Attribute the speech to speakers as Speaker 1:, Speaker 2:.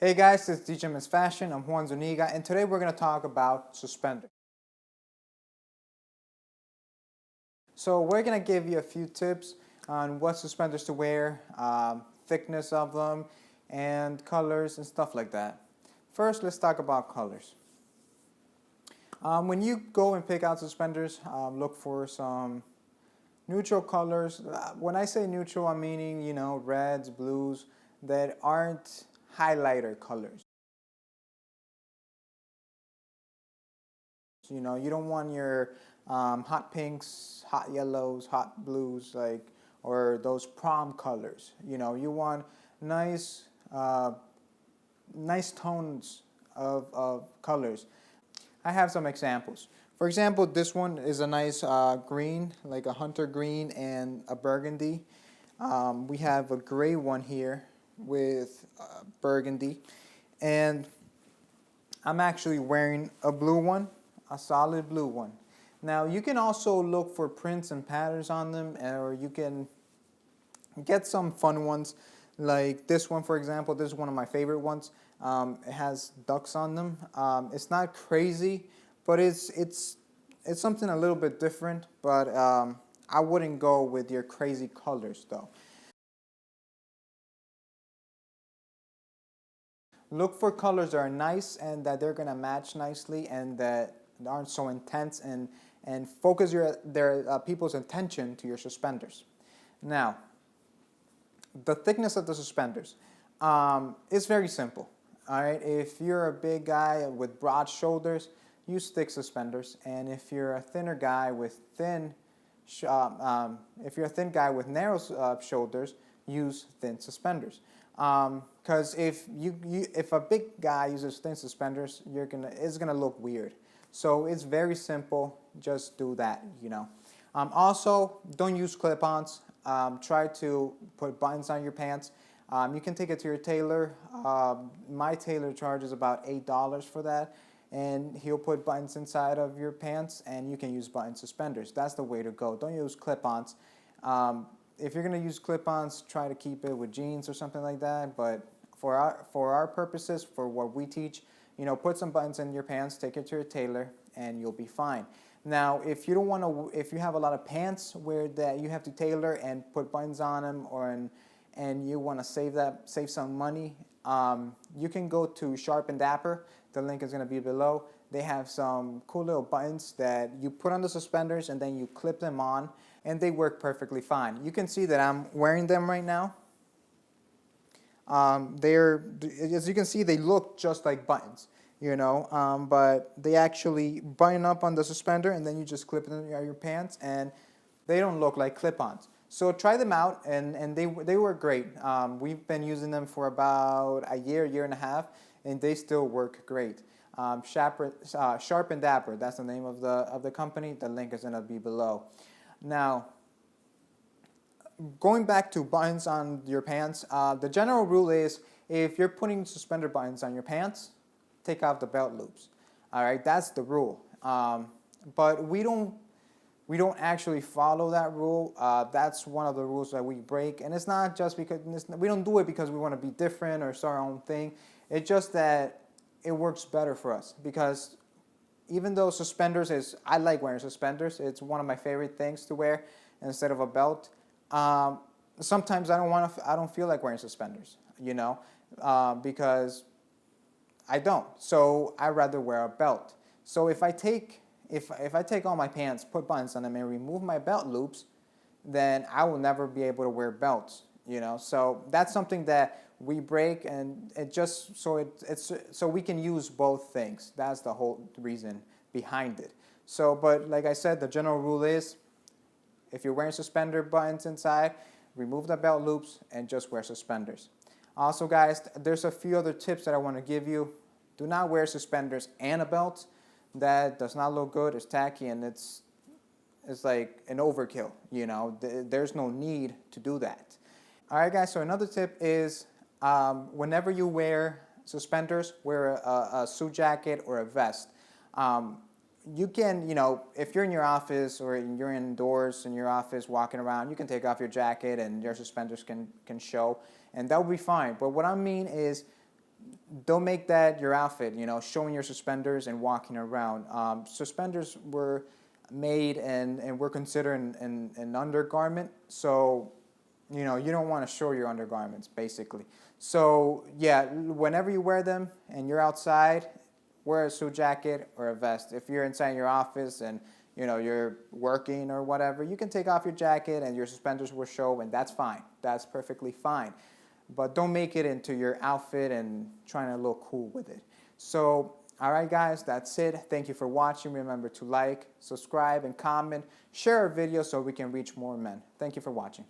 Speaker 1: Hey guys, it's DJ Miss Fashion. I'm Juan Zuniga, and today we're going to talk about suspenders. So we're going to give you a few tips on what suspenders to wear, thickness of them, and colors and stuff like that. First, let's talk about colors. When you go and pick out suspenders, look for some neutral colors. When I say neutral, I'm meaning, reds, blues that aren't highlighter colors. You don't want your hot pinks, hot yellows, hot blues, or those prom colors. You want nice, nice tones of colors. I have some examples. For example, this one is a nice green, like a hunter green and a burgundy. We have a gray one here with burgundy, and I'm actually wearing a blue one, a solid blue one. Now you can also look for prints and patterns on them, or you can get some fun ones like this one, for example. This is one of my favorite ones. It has ducks on them. It's not crazy, but it's something a little bit different, but I wouldn't go with your crazy colors though. Look for colors that are nice and that they're gonna match nicely and that aren't so intense, and focus their people's attention to your suspenders. Now, the thickness of the suspenders is very simple. All right, if you're a big guy with broad shoulders, use thick suspenders, and if you're a thinner guy with narrow shoulders, use thin suspenders. Because if a big guy uses thin suspenders, it's gonna look weird. So it's very simple. Just do that. Also, don't use clip-ons. Try to put buttons on your pants. You can take it to your tailor. My tailor charges about $8 for that, and he'll put buttons inside of your pants, and you can use button suspenders. That's the way to go. Don't use clip-ons. If you're going to use clip-ons, try to keep it with jeans or something like that. But for our purposes, for what we teach, put some buttons in your pants, take it to your tailor, and you'll be fine. Now, if you have a lot of pants where that you have to tailor and put buttons on them, and you want to save some money, you can go to Sharp and Dapper. The link is going to be below. They have some cool little buttons that you put on the suspenders and then you clip them on, and they work perfectly fine. You can see that I'm wearing them right now. As you can see, they look just like buttons, but they actually button up on the suspender, and then you just clip them in your pants, and they don't look like clip-ons. So try them out, and they work great. We've been using them for about a year and a half, and they still work great. Sharp and Dapper, that's the name of the company. The link is going to be below. Now, going back to buttons on your pants, the general rule is if you're putting suspender buttons on your pants, take off the belt loops. All right, that's the rule. But we don't actually follow that rule. That's one of the rules that we break, and it's not just because we don't do it because we want to be different or start our own thing. It's just that it works better for us, because even though suspenders I like wearing suspenders. It's one of my favorite things to wear instead of a belt. Sometimes I don't feel like wearing suspenders, because I don't. So I rather wear a belt. So if I take all my pants, put buttons on them, and remove my belt loops, then I will never be able to wear belts. So that's something that we break, and it just so we can use both things. That's the whole reason behind it. So, but like I said, the general rule is, if you're wearing suspender buttons inside, remove the belt loops and just wear suspenders. Also, guys, there's a few other tips that I want to give you. Do not wear suspenders and a belt. That does not look good. It's tacky, and it's like an overkill. There's no need to do that. All right, guys. So another tip is, whenever you wear suspenders, wear a suit jacket or a vest. You can, if you're in your office or you're indoors in your office walking around, you can take off your jacket and your suspenders can show, and that will be fine. But what I mean is, don't make that your outfit, you know, showing your suspenders and walking around. Suspenders were made and were considered an undergarment, so you know, you don't want to show your undergarments, basically. So yeah, whenever you wear them and you're outside, wear a suit jacket or a vest. If you're inside your office and you know you're working or whatever, you can take off your jacket and your suspenders will show, and that's fine. That's perfectly fine. But don't make it into your outfit and trying to look cool with it. So, all right, guys, that's it. Thank you for watching. Remember to like, subscribe, and comment. Share our video so we can reach more men. Thank you for watching.